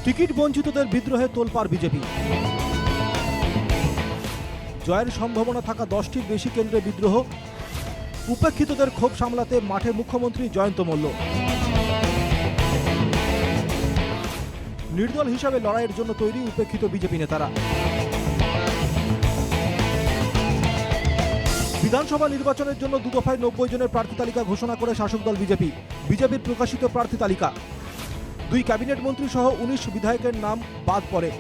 Ticket বঞ্চিতদের বিদ্রোহে তোলপাড় BJP. জয়ের সম্ভাবনা থাকা 10টির বেশি কেন্দ্রে বিদ্রোহ। উপেক্ষিতদের ক্ষোভ সামলাতে মাঠে মুখ্যমন্ত্রী জয়ন্ত মল্ল। নির্দল হিসাবে লড়াইয়ের জন্য তৈরি উপেক্ষিত বিজেপি নেতারা। বিধানসভা নির্বাচনের জন্য দুদফায় 90 জনের প্রার্থী তালিকা ঘোষণা করে শাসক দল বিজেপি। বিজেপির প্রকাশিত প্রার্থী তালিকা 2 ক্যাবিনেট মন্ত্রী সহ 19 বিধায়কের নাম বাদ পড়ে।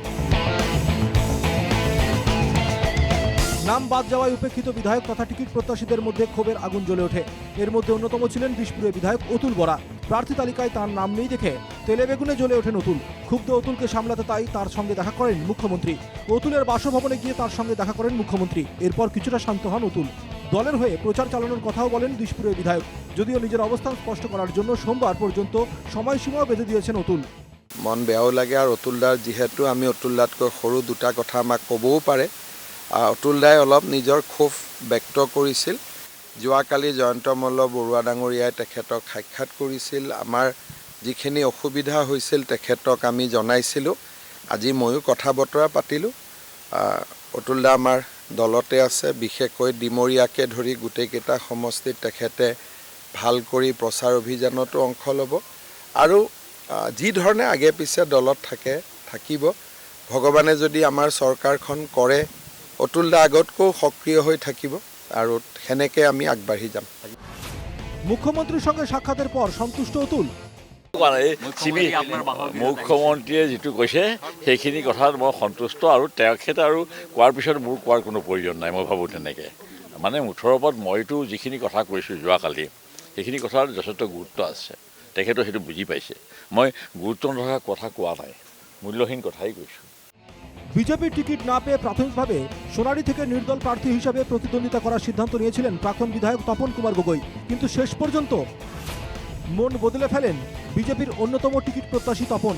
নাম বাদ যাওয়ায় উপেক্ষিত বিধায়ক তথা টিকিট প্রত্যাশীদের মধ্যে ক্ষোভের আগুন জ্বলে ওঠে। এর মধ্যে অন্যতম ছিলেন বিশপুরের বিধায়ক অতুল বরা। প্রার্থী তালিকায় তার নাম নেই দেখে তেলে বেগুনে জ্বলে ওঠেন অতুল। ক্ষুব্ধ অতুলকে সামলাতে তাই তার সঙ্গে দেখা করেন মুখ্যমন্ত্রী। অতুলের বাসভবনে গিয়ে তার সঙ্গে দেখা করেন মুখ্যমন্ত্রী। এরপর কিছুটা শান্ত হন অতুল। দলের হয়ে প্রচার চালানোর কথাও বলেন বিশপুরের বিধায়ক। যদিও নিজের অবস্থান স্পষ্ট করার জন্য সোমবার পর্যন্ত সময়সীমাও বেঁধে দিয়েছেন অতুল। মন বেয়াও লাগে আৰু অতুলদাৰ যেহেতু আমি অতুলদাতকৈ সৰু দুটা কথা আমাক ক'বও পাৰে। অতুলদাই অলপ নিজৰ ক্ষোভ ব্যক্ত কৰিছিল। যোৱাকালি জয়ন্ত মল্ল বৰুৱা ডাঙৰীয়াই তেখেতক সাক্ষাৎ কৰিছিল। আমাৰ যিখিনি অসুবিধা হৈছিল তেখেতক আমি জনাইছিলোঁ। আজি ময়ো কথা বতৰা পাতিলোঁ। অতুলদা আমাৰ দলতে আছে, বিশেষকৈ ডিমৰীয়াকে ধৰি গোটেইকেইটা সমষ্টিত তেখেতে ভাল কৰি প্ৰচাৰ অভিযানতো অংশ ল'ব আৰু যি ধৰণে আগে পিছে দলত থাকিব। ভগৱানে যদি আমাৰ চৰকাৰখন কৰে অতুলদা আগতকৈও সক্ৰিয় হৈ থাকিব আৰু সেনেকৈ আমি আগবাঢ়ি যাম। মুখ্যমন্ত্রীর সঙ্গে সাক্ষাতের পর সন্তুষ্ট অতুল। মুখ্যমন্ত্ৰীয়ে যিটো কৈছে সেইখিনি কথাত মই সন্তুষ্ট আৰু তেখেতে আৰু কোৱাৰ পিছত মোৰ কোৱাৰ কোনো প্ৰয়োজন নাই। মই ভাবোঁ তেনেকৈ মানে মুঠৰ ওপৰত মইতো যিখিনি কথা কৈছোঁ যোৱাকালি সেইখিনি কথাৰ যথেষ্ট গুৰুত্ব আছে। তেখেতে সেইটো বুজি পাইছে। মই গুৰুত্ব নথকা কথা কোৱা নাই, মূল্যহীন কথাই কৈছোঁ। বিজেপির টিকিট না পেয়ে প্রাথমিকভাবে সোনারী থেকে নির্দল প্রার্থী হিসাবে প্রতিদ্বন্দ্বিতা করার সিদ্ধান্ত নিয়েছিলেন প্রাক্তন বিধায়ক তপন কুমার গগৈ। কিন্তু শেষ পর্যন্ত মন বদলে ফেলেন বিজেপির অন্যতম টিকিট প্রত্যাশী তপন।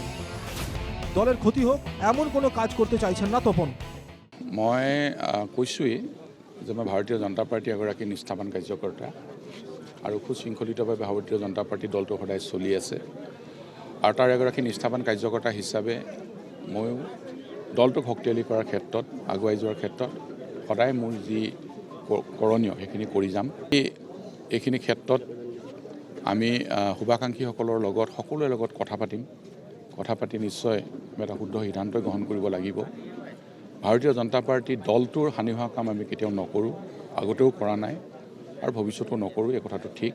দলের ক্ষতি হোক এমন কোনো কাজ করতে চাইছেন না তপন। মই কৈছোঁৱেই যে মই ভাৰতীয় জনতা পাৰ্টীৰ এগৰাকী নিষ্ঠাবান কাৰ্যকৰ্তা আৰু সুশৃংখলিতভাৱে ভাৰতীয় জনতা পাৰ্টী দলটো সদায় চলি আছে আৰু তাৰ এগৰাকী নিষ্ঠাবান কাৰ্যকৰ্তা হিচাপে ময়ো দলটোক শক্তিশালী কৰাৰ ক্ষেত্ৰত আগুৱাই যোৱাৰ ক্ষেত্ৰত সদায় মোৰ যি কৰণীয় সেইখিনি কৰি যাম। এইখিনি ক্ষেত্ৰত আমি শুভাকাংক্ষীসকলৰ লগত সকলোৰে লগত কথা পাতি নিশ্চয় এটা শুদ্ধ সিদ্ধান্ত গ্ৰহণ কৰিব লাগিব। ভাৰতীয় জনতা পাৰ্টী দলটোৰ হানি হোৱা কাম আমি কেতিয়াও নকৰোঁ, আগতেও কৰা নাই আর ভবিষ্যতেও নকৰোঁ, এই কথাটো ঠিক।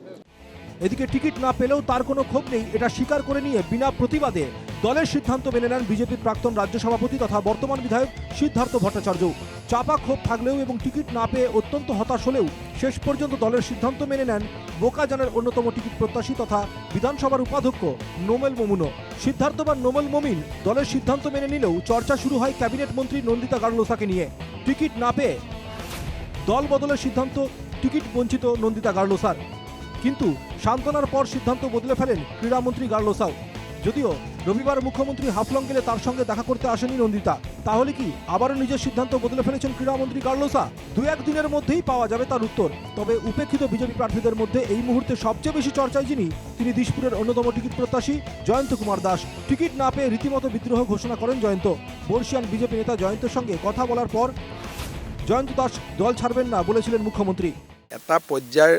এদিকে টিকিট না পেলেও তার কোনো ক্ষোভ নেই এটা স্বীকার করে নিয়ে বিনা প্রতিবাদে দলের সিদ্ধান্ত মেনে নেন বিজেপির প্রাক্তন রাজ্য সভাপতি তথা বর্তমান বিধায়ক সিদ্ধার্থ ভট্টাচার্য। চাপা ক্ষোভ থাকলেও এবং টিকিট না পেয়ে অত্যন্ত হতাশ হলেও শেষ পর্যন্ত দলের সিদ্ধান্ত মেনে নেন বোকাজানের অন্যতম টিকিট প্রত্যাশী তথা বিধানসভার উপাধ্যক্ষ নোমেল মমুনও। সিদ্ধার্থ বা নোমেল মমিন দলের সিদ্ধান্ত মেনে নিলেও চর্চা শুরু হয় ক্যাবিনেট মন্ত্রী নন্দিতা গার্লোসাকে নিয়ে। টিকিট না পেয়ে দল বদলের সিদ্ধান্ত টিকিট বঞ্চিত নন্দিতা গার্লোসার। কিন্তু সান্ত্বনার পর সিদ্ধান্ত বদলে ফেলেন ক্রীড়ামন্ত্রী গার্লোসাও। যদিও রবিবার মুখ্যমন্ত্রী হাফলং গেলে তার সঙ্গে দেখা করতে আসেনি নন্দিতা। তাহলে কি আবারও নিজের সিদ্ধান্ত বদলে ফেলেছেন ক্রীড়ামন্ত্রী গার্লোসা? 2-1 দিনের মধ্যেই পাওয়া যাবে তার উত্তর। তবে উপেক্ষিত বিজেপি প্রার্থীদের মধ্যে এই মুহূর্তে সবচেয়ে বেশি চর্চায় তিনি দিশপুরের অন্যতম টিকিট প্রত্যাশী জয়ন্ত কুমার দাস। টিকিট না পেয়ে রীতিমতো বিদ্রোহ ঘোষণা করেন জয়ন্ত। বর্ষিয়ান বিজেপি নেতা জয়ন্তের সঙ্গে কথা বলার পর জয়ন্ত দাস দল ছাড়বেন না বলেছিলেন মুখ্যমন্ত্রী। এটা পৰ্যায়ৰ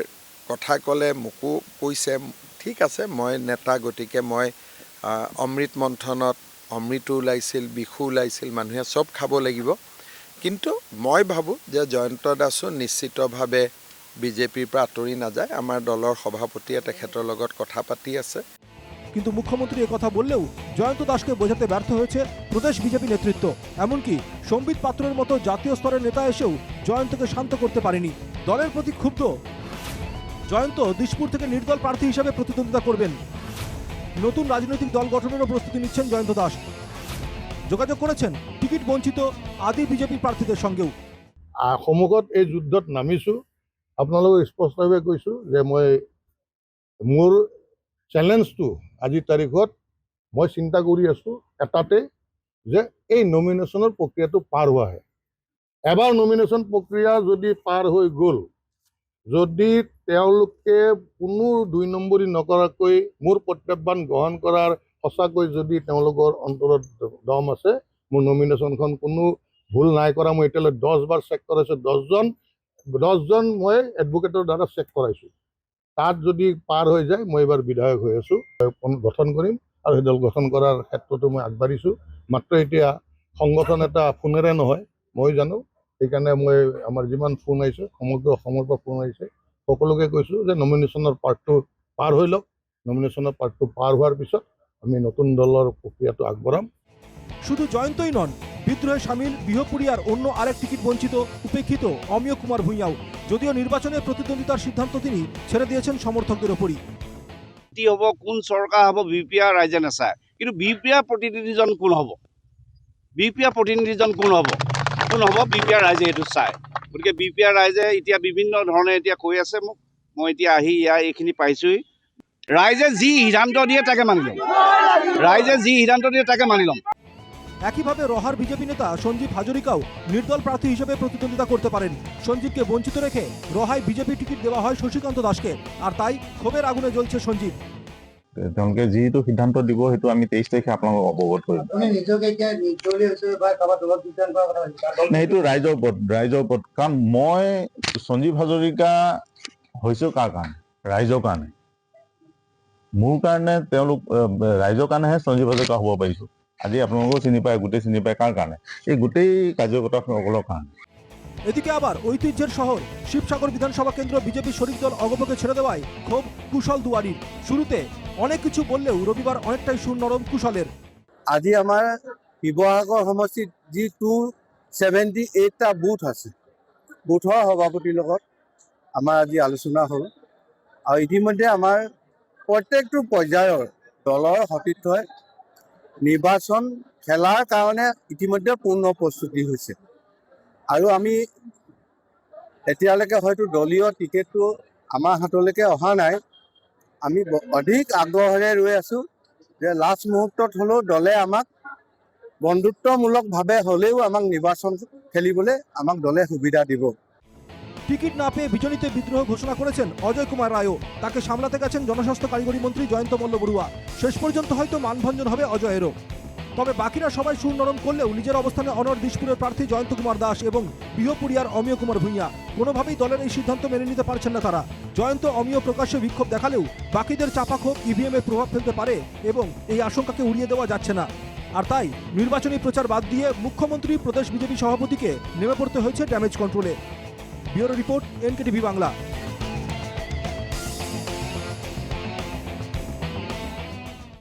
কথা ক'লে মোকো কৈছে, ঠিক আছে, মই নেতা, গতিকে মই অমৃত মন্থনত অমৃতো ওলাইছিল, বিষো ওলাইছিল, মানুহে চব খাব লাগিব। কিন্তু মই ভাবোঁ যে জয়ন্ত দাসো নিশ্চিতভাৱে বিজেপিৰ পৰা আঁতৰি নাযায়। আমাৰ দলৰ সভাপতিয়ে তেখেতৰ লগত কথা পাতি আছে। কিন্তু মুখ্যমন্ত্রী একথা বললেও জয়ন্ত দাসকে বোঝাতে ব্যর্থ হয়েছে প্রদেশ বিজেপি নেতৃত্ব। এমনকি সম্বিত পাত্রের মতো জাতীয় স্তরের নেতা এসেও জয়ন্তকে শান্ত করতে পারেনি। দলের প্রতি ক্ষুব্ধ জয়ন্ত দিশপুর থেকে নির্দল প্রার্থী হিসেবে প্রতিদ্বন্দ্বিতা করবেন। নতুন রাজনৈতিক দল গঠনেরও প্রস্তুতি নিচ্ছেন জয়ন্ত দাস। যোগাযোগ করেছেন টিকিট বঞ্চিত আদি বিজেপি প্রার্থীদের সঙ্গেও। সন্মুখত এই যুদ্ধত নামিছোঁ। আপোনালোকক স্পষ্টভাৱে কৈছোঁ যে মই মোৰ চেলেঞ্জটো আজিৰ তাৰিখত মই চিন্তা কৰি আছোঁ এটাতে, যে এই নমিনেশ্যনৰ প্ৰক্ৰিয়াটো পাৰ হোৱাহে। এবাৰ নমিনেশ্যন প্ৰক্ৰিয়া যদি পাৰ হৈ গ'ল, যদি তেওঁলোকে কোনো 2 নম্বৰী নকৰাকৈ মোৰ প্ৰত্যাহ্বান গ্ৰহণ কৰাৰ সঁচাকৈ যদি তেওঁলোকৰ অন্তৰত দম আছে, মোৰ নমিনেশ্যনখন কোনো ভুল নাই কৰা। মই এতিয়ালৈ 10 বাৰ চেক কৰাইছোঁ, 10জন মই এডভকেটৰ দ্বাৰা চেক কৰাইছোঁ। তাত যদি পাৰ হৈ যায়, মই এইবাৰ বিধায়ক হৈ আছোঁ, গঠন কৰিম আৰু সেই দল গঠন কৰাৰ ক্ষেত্ৰতো মই আগবাঢ়িছোঁ। মাত্ৰ এতিয়া সংগঠন এটা ফোনেৰে নহয়, মই জানো। সেইকাৰণে মই আমাৰ যিমান ফোন আহিছে, সমগ্ৰ অসমৰ পৰা ফোন আহিছে, সকলোকে কৈছোঁ যে নমিনেশ্যনৰ পাৰ্টটো পাৰ হৈ লওক। নমিনেশ্যনৰ পাৰ্টটো পাৰ হোৱাৰ পিছত আমি নতুন দলৰ প্ৰক্ৰিয়াটো আগবঢ়াম। শুধু জয়ন্তই নন, বিদ্রোহে সামিল বিহপুরিয়ার অন্য আরেক টিকিট বঞ্চিত উপেক্ষিত অমিয় কুমার ভূঁইয়াও। যদিও নির্বাচনে প্রতিদ্বন্দ্বিতার সিদ্ধান্ত তিনি ছেড়ে দিয়েছেন সমর্থকদের ওপরই। কি হ'ব, কোন চৰকাৰ হ'ব, বিপিআৰ ৰাইজে নাচায়, কিন্তু বিপিআৰ প্ৰতিনিধিজন কোন হ'ব, বিপিআৰ প্ৰতিনিধিজন কোন হ'ব বিপিআৰ ৰাইজে সেইটো চায়। গতিকে বিপিআৰ ৰাইজে এতিয়া বিভিন্ন ধৰণে এতিয়া কৈ আছে মোক, মই এতিয়া আহি এইখিনি পাইছোঁহি। ৰাইজে যি সিদ্ধান্ত দিয়ে তাকে মানি ল'ম, ৰাইজে যি সিদ্ধান্ত দিয়ে তাকে মানি ল'ম। একইভাবে রহার বিজেপি নেতা সঞ্জীব হাজরিকাও নির্দল প্রার্থী হিসেবে প্রতিদ্বন্দ্বিতা করতে পারেন। সঞ্জীবকে বঞ্চিত রেখে রহায় বিজেপি টিকিট দেওয়া হয় শশীকান্ত দাসকে, আর তাই ক্ষোভের আগুনে জ্বলছে সঞ্জীব। তেওঁলোকে যিটো সিদ্ধান্ত দিব সেইটো আমি 23 তাৰিখে আপোনালোকক অৱগত কৰিম। সেইটো ৰাইজৰ ওপৰত, কাৰণ মই সঞ্জীৱ হাজৰিকা হৈছোঁ কাৰ কাৰণে? ৰাইজৰ কাৰণে। মোৰ কাৰণে তেওঁলোক ৰাইজৰ কাৰণেহে সঞ্জীৱ হাজৰিকা হ'ব পাৰিছোঁ। আজি আপোনালোকেও চিনি পায়, গোটেই চিনি পায় কাৰ কাৰণে? এই গোটেই কাৰ্যকৰ্তাসকলৰ কাৰণে। এদিকে আবার ঐতিহ্যের শহর শিবসাগর বিধানসভা কেন্দ্র বিজেপি শরিক দল অগপকে ছেড়ে দেওয়ায় ক্ষোভ কুশল দুয়ারির। শুরুতে অনেক কিছু বললেও রবিবার অনেকটাই সুর নরম কুশলের। আজি আমাৰ শিৱসাগৰ সমষ্টিত যি 278টা বুথ আছে, বুথৰ সভাপতিৰ লগত আমাৰ আজি আলোচনা হ'ল আৰু ইতিমধ্যে আমাৰ প্ৰত্যেকটো পৰ্যায়ৰ দলৰ সতীৰ্থই নিৰ্বাচন খেলাৰ কাৰণে ইতিমধ্যে পূৰ্ণ প্ৰস্তুতি হৈছে। আৰু আমি এতিয়ালৈকে হয়তো দলীয় টিকেটটো আমাৰ হাতলৈকে অহা নাই। আমি অধিক আগ্ৰহেৰে ৰৈ আছোঁ যে লাষ্ট মুহূৰ্তত হ'লেও দলে আমাক বন্ধুত্বমূলকভাৱে হ'লেও আমাক নিৰ্বাচন খেলিবলৈ আমাক দলে সুবিধা দিব। টিকিট না পেয়ে বিজনীতে বিদ্রোহ ঘোষণা করেছেন অজয় কুমার রায়ও। তাকে সামলাতে গেছেন জনস্বাস্থ্য কারিগরি মন্ত্রী জয়ন্ত মল্ল বড়ুয়া। শেষ পর্যন্ত হয়তো মানভঞ্জন হবে অজয়েরও। তবে বাকিরা সবাই সুর নরম করলেও নিজের অবস্থানে অনড় দিশপুরের প্রার্থী জয়ন্ত কুমার দাস এবং বিহপুরিয়ার অমিয় কুমার ভূঁইয়া কোনোভাবেই দলের এই সিদ্ধান্ত মেনে নিতে পারছেন না তারা। জয়ন্ত অমিয় প্রকাশ্যে বিক্ষোভ দেখালেও বাকিদের চাপা ক্ষোভ ইভিএমে প্রভাব ফেলতে পারে এবং এই আশঙ্কাকে উড়িয়ে দেওয়া যাচ্ছে না। আর তাই নির্বাচনী প্রচার বাদ দিয়ে মুখ্যমন্ত্রী প্রদেশ বিজেপি সভাপতিকে নেমে পড়তে হয়েছে ড্যামেজ কন্ট্রোলে। Bureau report, NKTV Bangla.